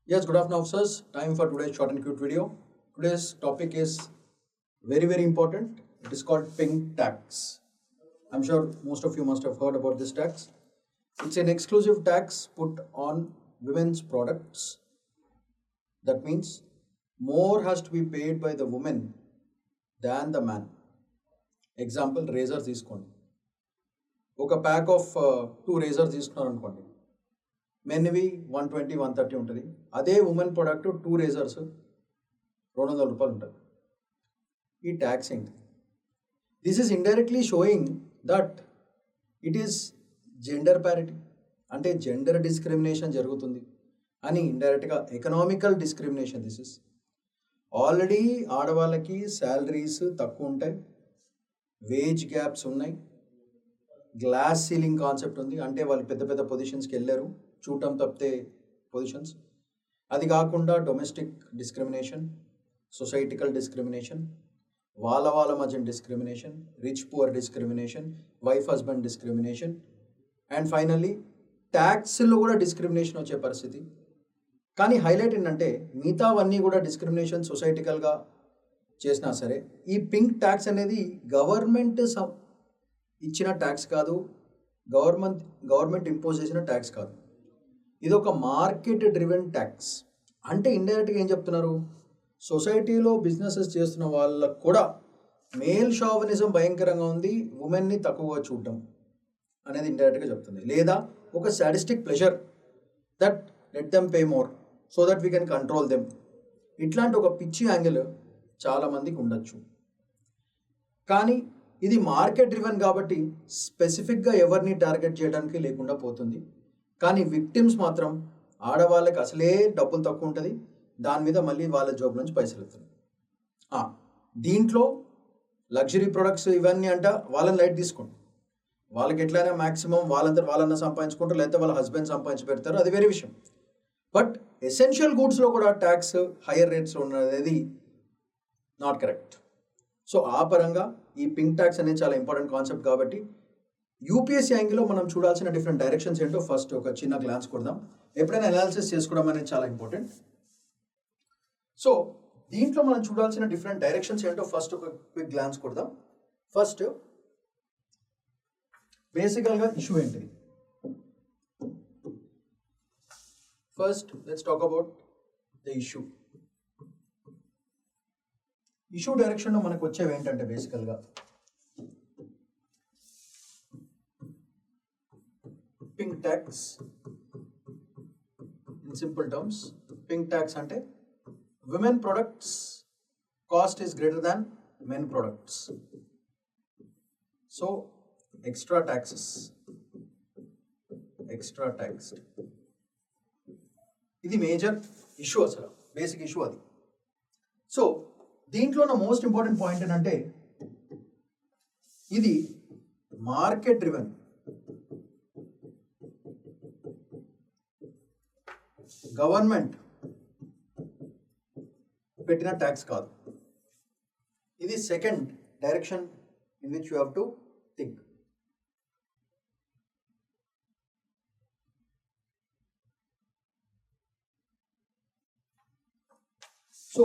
Yes, good afternoon, officers. Time for today's short and cute video. Today's topic is very important. It is called pink tax. I'm sure most of you must have heard about this tax. It's an exclusive tax put on women's products. That means more has to be paid by the woman than the man. Example, razors తీసుకోండి. ఒక pack of two razor's తీసుకున్నారు అనుకోండి. మెన్వి 120 130 ఉంటుంది. అదే women product two razor's 200 రూపాయలు ఉంటుంది. ఈ tax ఏంటి? This is indirectly showing that it is gender parity, అంటే జెండర్ డిస్క్రిమినేషన్ జరుగుతుంది అని ఇండైరెక్ట్గా economical discrimination. This is already ఆడవాళ్ళకి శాలరీస్ తక్కువ ఉంటాయి, వేజ్ గ్యాప్స్ ఉన్నాయి, గ్లాస్ సీలింగ్ కాన్సెప్ట్ ఉంది, అంటే వాళ్ళు పెద్ద పెద్ద పొజిషన్స్కి వెళ్ళారు చూడటం తప్పితే పొజిషన్స్. అది కాకుండా డొమెస్టిక్ డిస్క్రిమినేషన్, సొసైటికల్ డిస్క్రిమినేషన్, వాళ్ళ మధ్య discrimination, rich poor discrimination, wife husband discrimination, and finally ట్యాక్స్లో కూడా డిస్క్రిమినేషన్ వచ్చే పరిస్థితి. కానీ హైలైట్ ఏంటంటే మిగతావన్నీ కూడా డిస్క్రిమినేషన్ సొసైటికల్గా చేసినా సరే ఈ పింక్ ట్యాక్స్ అనేది గవర్నమెంట్ ఇచ్చిన ట్యాక్స్ కాదు, గవర్నమెంట్ ఇంపోజ్ చేసిన ట్యాక్స్ కాదు. ఇది ఒక మార్కెట్ డ్రివెన్ ట్యాక్స్. అంటే ఇండైరెక్ట్గా ఏం చెప్తున్నారు, సొసైటీలో బిజినెసెస్ చేస్తున్న వాళ్ళకు కూడా మేల్ షావనిజం భయంకరంగా ఉంది, ఉమెన్ని తక్కువగా చూడటం అనేది ఇండైరెక్ట్గా చెప్తుంది. లేదా ఒక sadistic pleasure that let them pay more so that we can control them. ఇట్లాంటి ఒక పిచ్చి యాంగిల్ చాలామందికి ఉండొచ్చు. కానీ ఇది మార్కెట్ డ్రివెన్ కాబట్టి స్పెసిఫిక్గా ఎవరిని టార్గెట్ చేయడానికి లేకుండా పోతుంది. కానీ విక్టిమ్స్ మాత్రం ఆడవాళ్ళకి అసలే డబ్బులు తక్కువ ఉంటుంది, దాని మీద మళ్ళీ వాళ్ళ జాబ్ నుంచి పైసలు వెళ్తుంది. దీంట్లో లగ్జరీ ప్రొడక్ట్స్ ఇవన్నీ అంట వాళ్ళని లైట్ తీసుకోండి, వాళ్ళకి ఎట్లయినా మ్యాక్సిమం వాళ్ళన్నా సంపాదించుకుంటారు, లేకపోతే వాళ్ళ హస్బెండ్ సంపాదించి పెడతారు, అది వేరే విషయం. బట్ ఎసెన్షియల్ గూడ్స్లో కూడా ట్యాక్స్ హయ్యర్ రేట్స్లో ఉన్నది నాట్ కరెక్ట్. సో ఆ పరంగా ఈ పింక్ ట్యాక్స్ అనేది చాలా ఇంపార్టెంట్ కాన్సెప్ట్. కాబట్టి యూపీఎస్సీ యాంగిల్లో మనం చూడాల్సిన డిఫరెంట్ డైరెక్షన్స్ ఏంటో ఫస్ట్ ఒక చిన్న గ్లాన్స్ కొడదాం. ఎప్పుడైనా అనాలిసిస్ చేసుకోవడం అనేది చాలా ఇంపార్టెంట్. సో దీంట్లో మనం చూడాల్సిన డిఫరెంట్ డైరెక్షన్స్ ఏంటో ఫస్ట్ ఒక క్విక్ గ్లాన్స్ కొడదాం. ఫస్ట్ బేసికల్గా ఇష్యూ ఏంటిది? First let's talk about the issue. Issue డైరెక్షన్లో మనకు వచ్చేవి ఏంటంటే బేసికల్గా pink tax. In simple terms pink tax అంటే women products cost is greater than men products. So extra taxes, extra tax, ఇది మేజర్ ఇష్యూ, అసలు బేసిక్ ఇష్యూ అది. So దీంట్లో నా మోస్ట్ ఇంపార్టెంట్ పాయింట్ ఏంటంటే ఇది మార్కెట్ డ్రివెన్, గవర్నమెంట్ పెట్టిన tax కాదు. ఇది second direction in which you have to think. So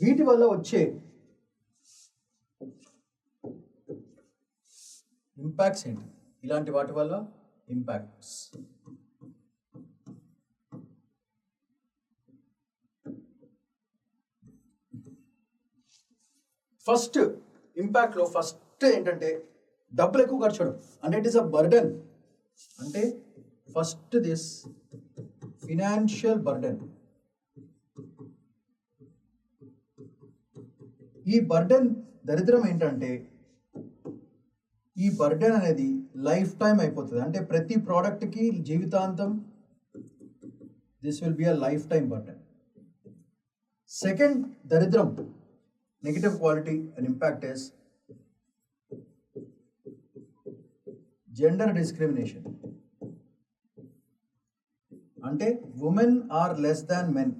వీటి వల్ల వచ్చే ఇంపాక్ట్స్ ఏంటి? ఇలాంటి వాటి వల్ల ఇంపాక్ట్స్ ఫస్ట్ ఇంపాక్ట్లో ఫస్ట్ ఏంటంటే డబ్బులు ఎక్కువ ఖర్చు అవడం, అంటే ఇట్ ఈస్ అ బర్డెన్. అంటే ఫస్ట్ దిస్ ఫినాన్షియల్ బర్డెన్. ఈ బర్డెన్ దరిద్రం ఏంటంటే ఈ బర్డెన్ అనేది లైఫ్ టైం అయిపోతుంది, అంటే ప్రతి ప్రోడక్ట్కి జీవితాంతం this will be a lifetime burden. Second దరిద్రం, negative quality and impact is gender discrimination. అంటే women are less than men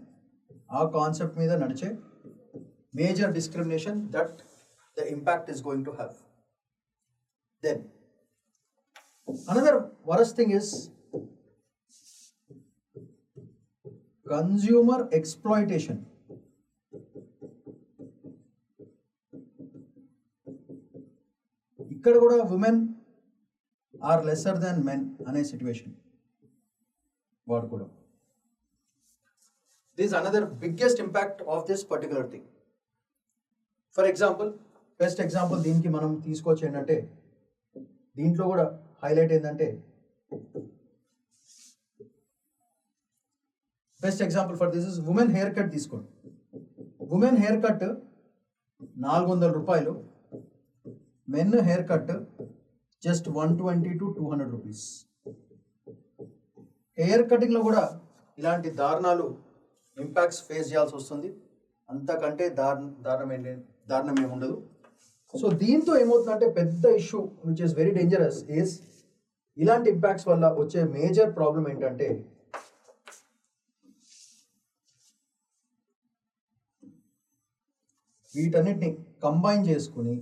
ఆ కాన్సెప్ట్ మీద నడిచే major discrimination that the impact is going to have. Then another worst thing is consumer exploitation. ఇక్కడ కూడా women are lesser than men అనే situation వాడుకోవడం. This another biggest impact of this particular thing. For example, best example దీనికి మనం తీసుకోవచ్చు ఏంటంటే, దీంట్లో కూడా హైలైట్ ఏంటంటే, best example for this is women haircut తీసుకోండి. ఉమెన్ హెయిర్ కట్ 400 రూపాయలు, men haircut just 120 to 200 rupees. Hair కటింగ్లో కూడా ఇలాంటి దారుణాలు ఇంపాక్ట్స్ ఫేస్ చేయాల్సి వస్తుంది. అంతకంటే దారుణం ఏమి ఉండదు. సో దీంతో ఏమవుతుందంటే పెద్ద issue which is very dangerous is, ఇలాంటి ఇంపాక్ట్స్ వల్ల వచ్చే మేజర్ ప్రాబ్లం ఏంటంటే, వీటన్నిటిని కంబైన్ చేసుకుని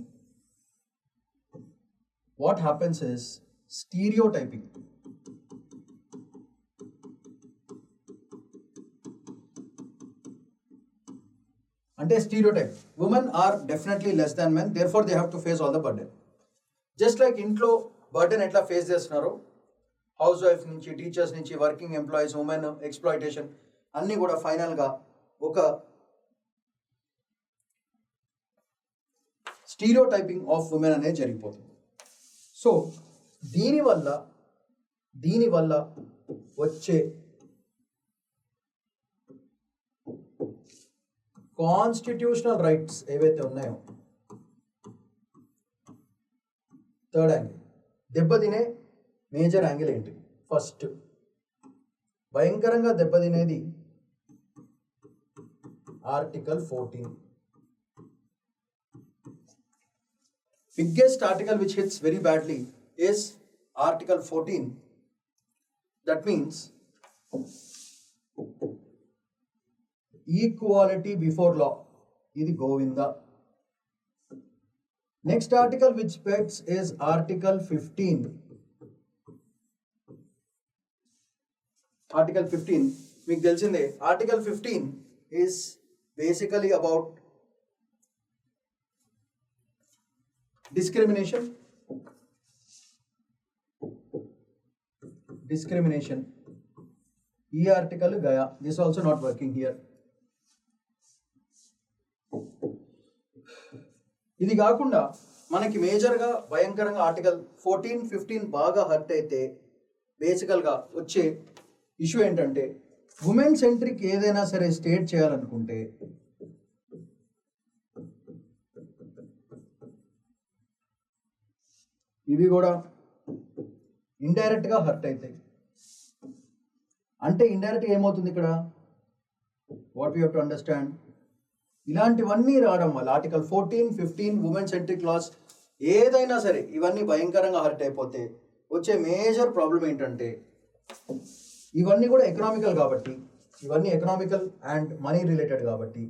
వాట్ హ్యాపెన్స్ ఇస్ స్టీరియోటైపింగ్. అంటే stereotype, women are definitely less than men, therefore they have to face all the burden. Just like ఇంట్లో burden ఎట్లా face చేస్తున్నారో, హౌస్ వైఫ్ నుంచి, టీచర్స్ నుంచి, వర్కింగ్ ఎంప్లాయీస్, ఉమెన్ ఎక్స్ప్లాయిటేషన్ అన్నీ కూడా ఫైనల్గా ఒక స్టీరియోటైపింగ్ ఆఫ్ ఉమెన్ అనేది జరిగిపోతుంది. సో దీనివల్ల వచ్చే కాన్స్టిట్యూషనల్ రైట్స్ ఏవైతే ఉన్నాయో, థర్డ్ యాంగిల్ దెబ్బతినే మేజర్ యాంగిల్ ఏంటి? ఫస్ట్ భయంకరంగా దెబ్బతినేది article 14. Biggest article which hits very badly is Article 14. That means equality before law. Idi Govinda. Next article which speaks is Article 15. Article 15, meeku telisinde, Article 15 is basically about discrimination. ఈ article Gaya, this also not working here. ఇది కాకుండా మనకి మేజర్గా భయంకరంగా article 14, 15 బాగా hurt అయితే బేసికల్గా వచ్చే ఇష్యూ ఏంటంటే, ఉమెన్ సెంట్రిక్ ఏదైనా సరే స్టేట్ చేయాలనుకుంటే ఇవి కూడా ఇండైరెక్ట్గా హర్ట్ అవుతాయి. అంటే ఇండైరెక్ట్గా ఏమవుతుంది ఇక్కడ, what you have to understand, ఇలాంటివన్నీ రావడం వల్ల ఆర్టికల్ 14, 15 ఉమెన్ సెంట్రిక్ లాస్ ఏదైనా సరే ఇవన్నీ భయంకరంగా హర్ట్ అయిపోతే వచ్చే మేజర్ ప్రాబ్లం ఏంటంటే, ఇవన్నీ కూడా ఎకనామికల్ కాబట్టి, ఇవన్నీ ఎకనామికల్ అండ్ మనీ రిలేటెడ్ కాబట్టి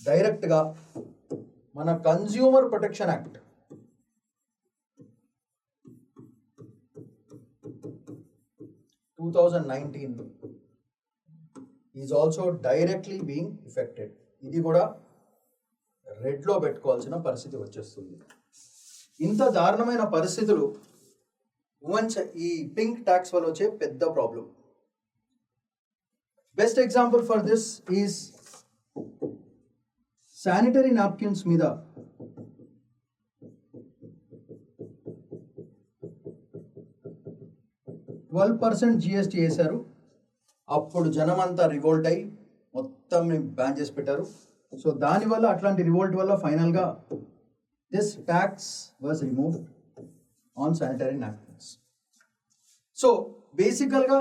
డైరెక్ట్గా మన consumer protection act is also directly being affected. ఇది కూడా రెడ్లో పెట్టుకోవాల్సిన పరిస్థితి వచ్చేస్తుంది. ఇంత దారుణమైన పరిస్థితులు ఉమెన్స్ ఈ పింక్ ట్యాక్స్ వల్ల వచ్చే పెద్ద problem. Best example for this is sanitary napkins మీద 12% GST వేశారు. అప్పుడు జనం అంతా రివోల్ట్ అయ్యి మొత్తం బ్యాన్ చేసి పెట్టారు. సో దానివల్ల, అట్లాంటి రివోల్ట్ వల్ల ఫైనల్గా this tax was removed on sanitary napkins. So బేసికల్గా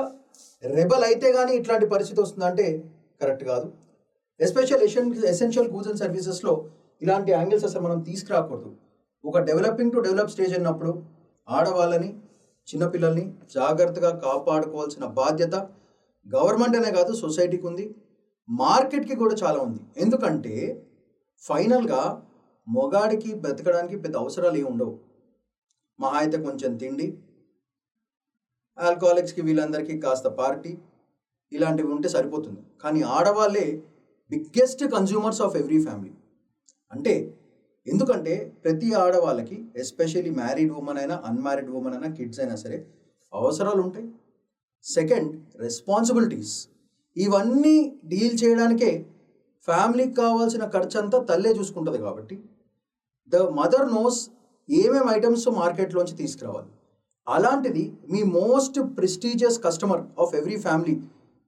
రెబల్ అయితే కానీ ఇట్లాంటి పరిస్థితి వస్తుందంటే కరెక్ట్ కాదు. ఎస్పెషల్ ఎసెన్షియల్ గూడ్స్ అండ్ సర్వీసెస్లో ఇలాంటి యాంగిల్స్ అసలు మనం తీసుకురాకూడదు. ఒక డెవలపింగ్ టు డెవలప్ స్టేజ్ అన్నప్పుడు ఆడవాళ్ళని, చిన్నపిల్లల్ని జాగ్రత్తగా కాపాడుకోవాల్సిన బాధ్యత గవర్నమెంట్ అనే కాదు, సొసైటీకి ఉంది, మార్కెట్కి కూడా చాలా ఉంది. ఎందుకంటే ఫైనల్గా మొగాడికి బ్రతకడానికి పెద్ద అవసరాలు ఏమి ఉండవు. మహా అయితే కొంచెం తిండి, ఆల్కహాలిక్స్కి వీళ్ళందరికీ కాస్త పార్టీ ఇలాంటివి ఉంటే సరిపోతుంది. కానీ ఆడవాళ్ళే biggest consumers of every family. అంటే ఎందుకంటే ప్రతి ఆడవాళ్ళకి, ఎస్పెషల్లీ మ్యారీడ్ ఉమెన్ అయినా అన్మ్యారీడ్ ఉమెన్ అయినా కిడ్స్ అయినా సరే, అవసరాలు ఉంటాయి. Second, responsibilities. ఇవన్నీ డీల్ చేయడానికే ఫ్యామిలీకి కావాల్సిన ఖర్చు అంతా తల్లే చూసుకుంటుంది. కాబట్టి ద మదర్ నోస్ ఏమేమి ఐటమ్స్ మార్కెట్లోంచి తీసుకురావాలి. అలాంటిది మీ most prestigious customer of every family,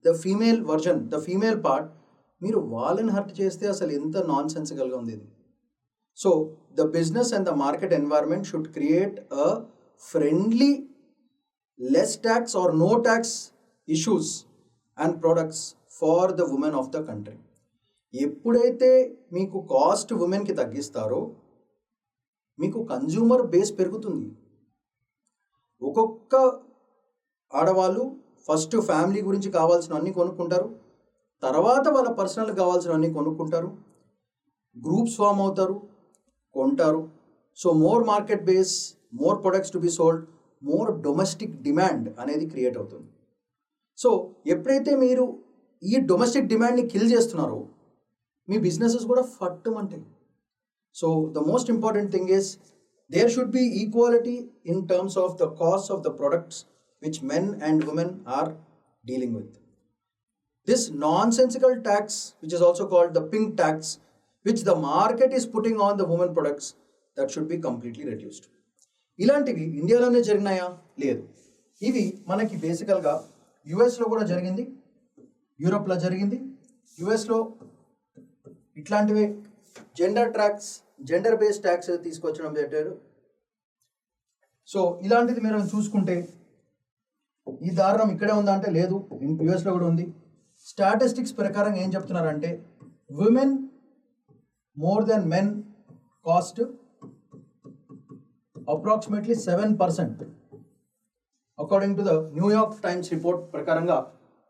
the female version, the female part, మీరు వాళ్ళని హర్ట్ చేస్తే అసలు ఎంత నాన్ సెన్సికల్గా ఉంది ఇది. So the business and the market environment should create a friendly less tax or no tax issues and products for the women of the country. ఎప్పుడైతే మీకు కాస్ట్ ఉమెన్కి తగ్గిస్తారో మీకు కన్జ్యూమర్ బేస్ పెరుగుతుంది. ఒక్కొక్క ఆడవాళ్ళు ఫస్ట్ ఫ్యామిలీ గురించి కావాల్సినవన్నీ కొనుక్కుంటారు, తర్వాత వాళ్ళ పర్సనల్ కావాల్సినవన్నీ కొనుక్కుంటారు, గ్రూప్స్ ఫామ్ అవుతారు, కొంటారు. So more market base, more products to be sold, more domestic demand అనేది క్రియేట్ అవుతుంది. సో ఎప్పుడైతే మీరు ఈ డొమెస్టిక్ డిమాండ్ని కిల్ చేస్తున్నారో మీ బిజినెసెస్ కూడా ఫట్టుమంటాయి. So the most important thing is there should be equality in terms of the cost of the products which men and women are dealing with. This nonsensical tax, which is also called the pink tax, which the market is putting on the women products, that should be completely reduced. ఇలాంటివి ఇండియాలోనే జరిగినాయా? లేదు. ఇవి మనకి బేసికల్గా యుఎస్లో కూడా జరిగింది, యూరోప్లో జరిగింది. యుఎస్లో ఇట్లాంటివే జెండర్ బేస్డ్ ట్యాక్స్ తీసుకొచ్చడం పెట్టారు. సో ఇలాంటిది మీరు చూసుకుంటే ఈ దారుణం ఇక్కడే ఉందా అంటే లేదు, యుఎస్లో కూడా ఉంది. స్టాటిస్టిక్స్ ప్రకారం ఏం చెప్తున్నారంటే women more than men cost approximately 7%. According to the New York Times report ప్రకారంగా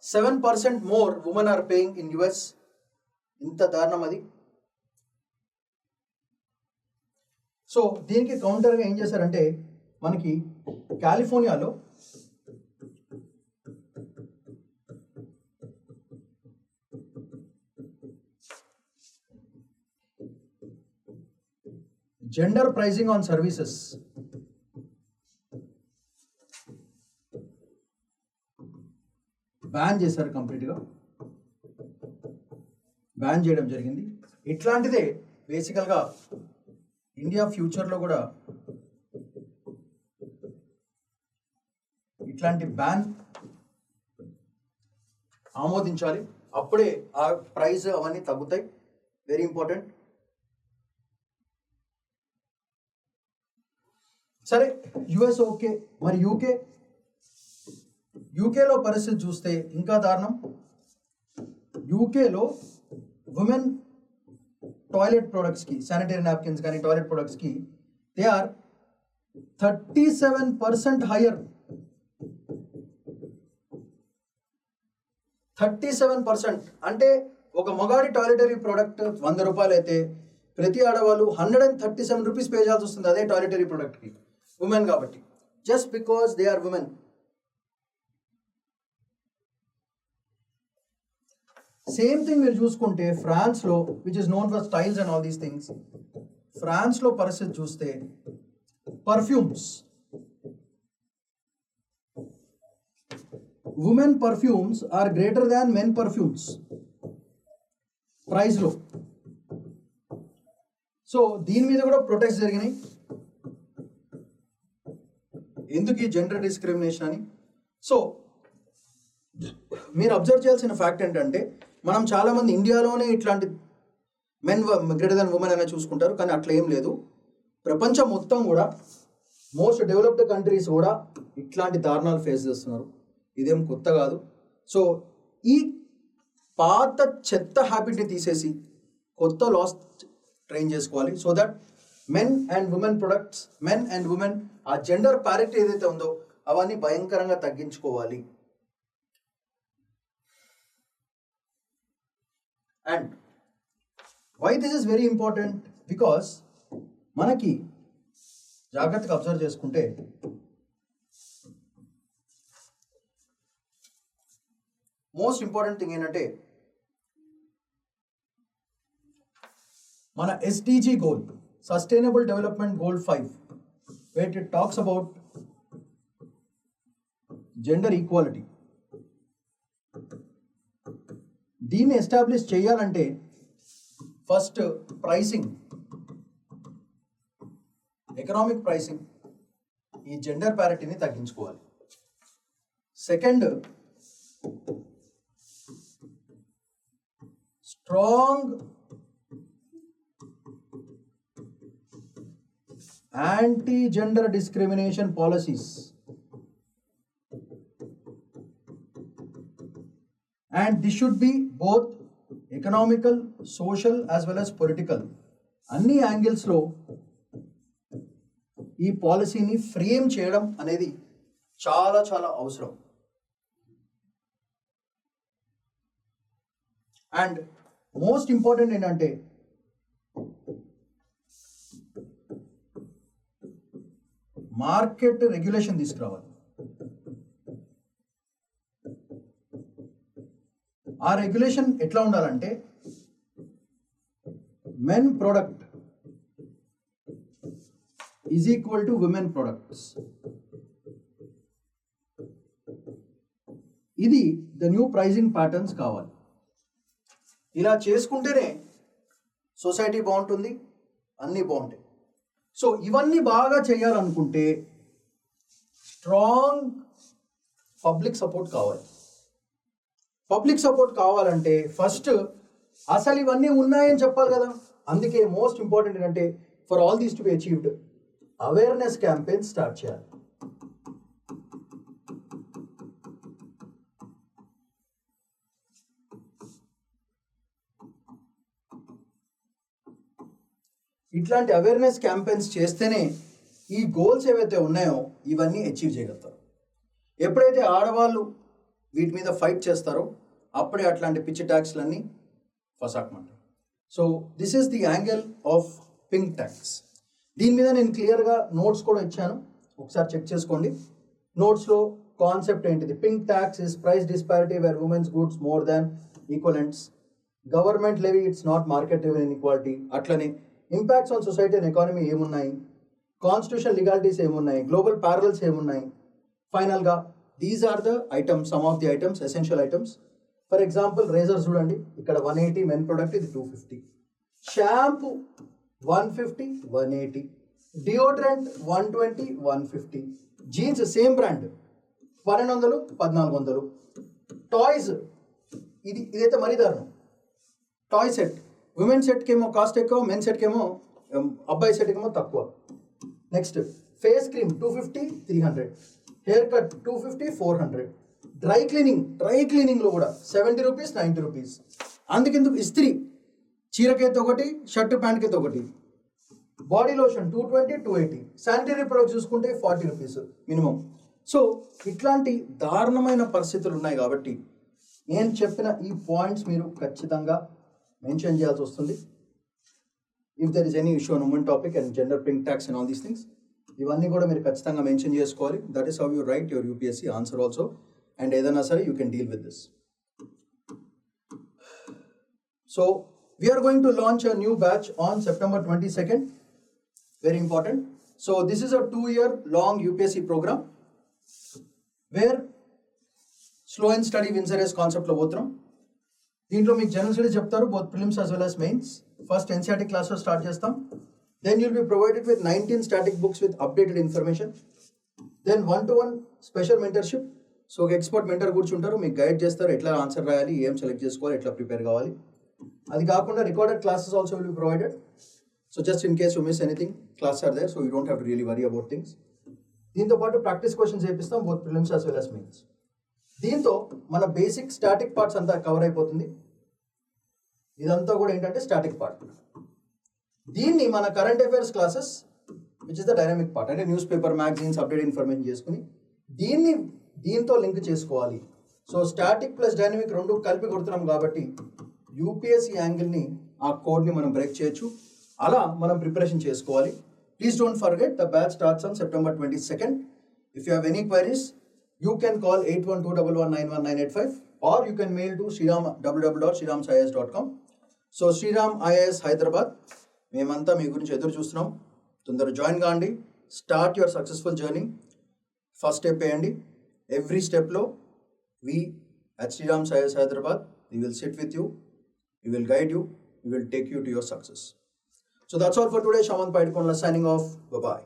7% more women are paying in US. ఇంత దారుణం అది. సో దీనికి కౌంటర్గా ఏం చేశారంటే మనకి కాలిఫోర్నియాలో gender pricing on services ban చేశారు. కంప్లీట్గా బ్యాన్ చేయడం జరిగింది. ఇట్లాంటిదే బేసికల్గా ఇండియా ఫ్యూచర్లో కూడా ఇట్లాంటి బ్యాన్ ఆమోదించాలి. అప్పుడే ఆ ప్రైస్ అవన్నీ తగ్గుతాయి. Very important. సరే, యుఎస్ ఓకే, మరి యూకేలో పరిస్థితి చూస్తే ఇంకా దారుణం. యూకేలో ఉమెన్ టాయిలెట్ ప్రొడక్ట్స్కి, శానిటరీ నాప్కిన్స్ కానీ టాయిలెట్ ప్రొడక్ట్స్కి దే ఆర్ 37% హయ్యర్. 37% అంటే ఒక మగాడి టాయిలెటరీ ప్రోడక్ట్ 100 రూపాయలు అయితే ప్రతి ఆడవాళ్ళు 137 రూపీస్ పే చేయాల్సి వస్తుంది అదే టాయిలెటరీ ప్రోడక్ట్కి, ఉమెన్ కాబట్టి, just because they are women. Same thing మీరు చూసుకుంటే ఫ్రాన్స్లో, which is known for styles and all these things, ఫ్రాన్స్లో పరిస్థితి చూస్తే perfumes, women perfumes are greater than men perfumes ప్రైస్లో. సో దీని మీద కూడా ప్రొటెస్ట్ జరిగినాయి. ఎందుకు ఈ జెండర్ డిస్క్రిమినేషన్ అని. సో మీరు అబ్జర్వ్ చేయాల్సిన ఫ్యాక్ట్ ఏంటంటే మనం చాలామంది ఇండియాలోనే ఇట్లాంటి మెన్ గ్రేటర్ దాన్ ఉమెన్ అనేది చూసుకుంటారు, కానీ అట్లా ఏం లేదు. ప్రపంచం మొత్తం కూడా మోస్ట్ డెవలప్డ్ కంట్రీస్ కూడా ఇట్లాంటి దారుణాలు ఫేస్ చేస్తున్నారు. ఇదేం కొత్త కాదు. సో ఈ పాత చెత్త హ్యాబిట్ని తీసేసి కొత్త లాస్ ట్రైన్ చేసుకోవాలి. So that men and women products, men and women ఆ జెండర్ ప్యారిటీ ఏదైతే ఉందో అవన్నీ భయంకరంగా తగ్గించుకోవాలి. And why this is very important, because మనకి జాగ్రత్తగా అబ్జర్వ్ చేసుకుంటే మోస్ట్ ఇంపార్టెంట్ థింగ్ ఏంటంటే మన SDG goal, sustainable development goal 5, where it talks about gender equality. దీన్ని ఎస్టాబ్లిష్ చేయాలంటే ఫస్ట్ ప్రైసింగ్, ఎకనామిక్ ప్రైసింగ్, ఈ జెండర్ ప్యారిటీని తగ్గించుకోవాలి. Second, strong anti-gender discrimination policies and this should be both economical, social as well as political. అన్ని యాంగిల్స్లో ఈ పాలసీని frame చేయడం అనేది చాలా చాలా అవసరం. అండ్ మోస్ట్ ఇంపార్టెంట్ ఏంటంటే మార్కెట్ రెగ్యులేషన్ తీసుకురావాలి. ఆ రెగ్యులేషన్ ఎట్లా ఉండాలంటే men product is equal to women products. ఇది ద న్యూ ప్రైజింగ్ ప్యాటర్న్స్ కావాలి. ఇలా చేసుకుంటేనే సొసైటీ బాగుంటుంది, అన్నీ బాగుంటాయి. సో ఇవన్నీ బాగా చేయాలనుకుంటే స్ట్రాంగ్ పబ్లిక్ సపోర్ట్ కావాలి. పబ్లిక్ సపోర్ట్ కావాలంటే ఫస్ట్ అసలు ఇవన్నీ ఉన్నాయని చెప్పాలి కదా. అందుకే మోస్ట్ ఇంపార్టెంట్ ఏంటంటే for all these to be achieved awareness campaign start చేయాలి. ఇట్లాంటి అవేర్నెస్ క్యాంపెయిన్స్ చేస్తేనే ఈ గోల్స్ ఏవైతే ఉన్నాయో ఇవన్నీ అచీవ్ చేయగలుగుతారు. ఎప్పుడైతే ఆడవాళ్ళు వీటి మీద ఫైట్ చేస్తారో అప్పుడే అట్లాంటి పిచ్చి ట్యాక్స్లన్నీ ఫసాకమంటారు. So this is the angle of pink tax. దీని మీద నేను క్లియర్గా నోట్స్ కూడా ఇచ్చాను, ఒకసారి చెక్ చేసుకోండి. నోట్స్లో కాన్సెప్ట్ ఏంటిది? Pink tax is price disparity where women's goods more than equivalents, government levy it's not market driven inequality, అట్లనే impacts on society and economy ఏమున్నాయి, కాన్స్టిట్యూషన్ లీగాలిటీస్ ఏమున్నాయి, గ్లోబల్ ప్యారల్స్ ఏమున్నాయి. ఫైనల్గా these are the items, some of the items, essential items. For example razor చూడండి, ఇక్కడ 180 men product, ఇది 250. Shampoo 150, 180. Deodorant 120, 150. Jeans same brand 1200, 1400. Toys ఇదైతే మరీ దారుణం. టాయ్ సెట్ ఉమెన్ సెట్కి ఏమో కాస్ట్ ఎక్కువ, మెన్ సెట్కి ఏమో, అబ్బాయి సెట్కి ఏమో తక్కువ. Next face cream 250, 300. Haircut 250, 400. Dry క్లీనింగ్లో కూడా 70 రూపీస్, 90 రూపీస్. అందుకెందుకు ఇస్త్రీ, చీరకైతే ఒకటి, షర్ట్ ప్యాంట్కైతే ఒకటి. Body lotion 220, 280. శానిటరీ ప్రొడక్ట్స్ చూసుకుంటే 40 రూపీస్ మినిమం. సో ఇట్లాంటి దారుణమైన పరిస్థితులు ఉన్నాయి కాబట్టి నేను చెప్పిన ఈ పాయింట్స్ మీరు ఖచ్చితంగా మెన్షన్ చేయాల్సి వస్తుంది. If there is any issue on women topic and gender pink tax and all these things, ఇవన్నీ కూడా మీరు ఖచ్చితంగా మెన్షన్ చేసుకోవాలి. That is how you write your UPSC answer also. And ఏదైనా సరే you can deal with this. So we are going to launch a new batch on September 22nd. Very important. So this is a 2-year long UPSC programme where slow and steady wins the race కాన్సెప్ట్లో పోతున్నాం. దీంట్లో మీకు general studies చెప్తారు, both prelims as well as mains. First NCERT క్లాస్లో start చేస్తాం. Then you'll be provided with 19 static books with updated information. Then 1-to-1 special mentorship. So ఒక expert mentor కూర్చుంటారు, మీకు గైడ్ చేస్తారు, ఎట్లా ఆన్సర్ రాయాలి, ఏం సెలెక్ట్ చేసుకోవాలి, ఎట్లా ప్రిపేర్ కావాలి. అది కాకుండా recorded classes also will be provided. So just in case you miss anything, class are there, so you don't have to really worry about things. దీంతో పాటు ప్రాక్టీస్ క్వశ్చన్స్ చేపిస్తాం, both prelims as well as mains. దీంతో మన basic static parts అంతా cover అయిపోతుంది. ఇదంతా కూడా ఏంటంటే స్టాటిక్ పార్ట్. దీన్ని మన current affairs classes which is the dynamic part, అంటే newspaper, magazines, update information చేసుకుని దీంతో లింక్ చేసుకోవాలి. సో స్టాటిక్ ప్లస్ డైనమిక్ రెండు కలిపి కొడుతున్నాం కాబట్టి యూపీఎస్సీ యాంగిల్ని, ఆ కోడ్ని మనం బ్రేక్ చేయొచ్చు. అలా మనం ప్రిపరేషన్ చేసుకోవాలి. Please don't forget the batch starts on September 22nd. If you have any queries, you can call 8121191985 or you can mail to www.sriramsias.com. So Sriram IAS Hyderabad మేమంతా మీ గురించి ఎదురు చూస్తున్నాం. తొందరగా జాయిన్ కాండి. Start your successful journey. First step వేయండి. Every స్టెప్లో we at Sriram IAS Hyderabad, we will sit with you, we will guide you, we will take you to your success. So that's all for today. Shamant Paidikonla signing off. Bye-bye.